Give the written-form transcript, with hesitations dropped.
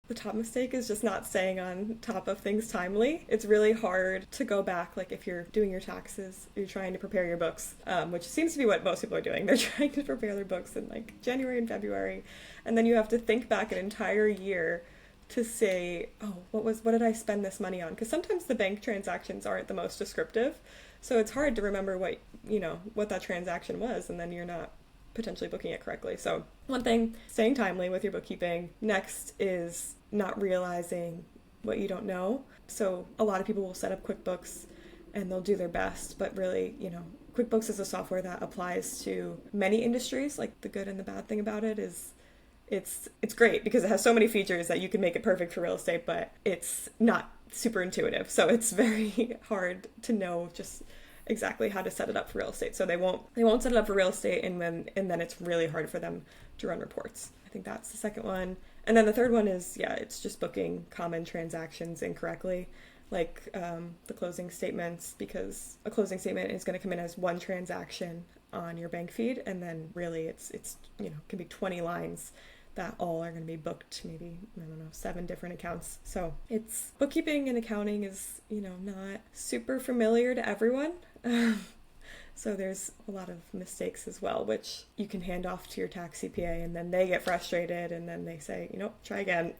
The top mistake is just not staying on top of things timely. It's really hard to go back, like if you're doing your taxes, you're trying to prepare your books, which seems to be what most people are doing. They're trying to prepare their books in like January and February, and then you have to think back an entire year to say, oh, what did I spend this money on? Because sometimes the bank transactions aren't the most descriptive, so it's hard to remember what that transaction was, and then you're not potentially booking it correctly. So one thing, staying timely with your bookkeeping. Next is not realizing what you don't know. So a lot of people will set up QuickBooks and they'll do their best, but really, QuickBooks is a software that applies to many industries. Like the good and the bad thing about it is it's great because it has so many features that you can make it perfect for real estate, but it's not super intuitive. So it's very hard to know just exactly how to set it up for real estate. So they won't set it up for real estate, and then it's really hard for them to run reports. I think that's the second one. And then the third one is, it's just booking common transactions incorrectly, like the closing statements, because a closing statement is going to come in as one transaction on your bank feed, and then really it's can be 20 lines that all are going to be booked, maybe, 7 different accounts. So it's bookkeeping and accounting is, not super familiar to everyone. So there's a lot of mistakes as well, which you can hand off to your tax CPA, and then they get frustrated and then they say, try again.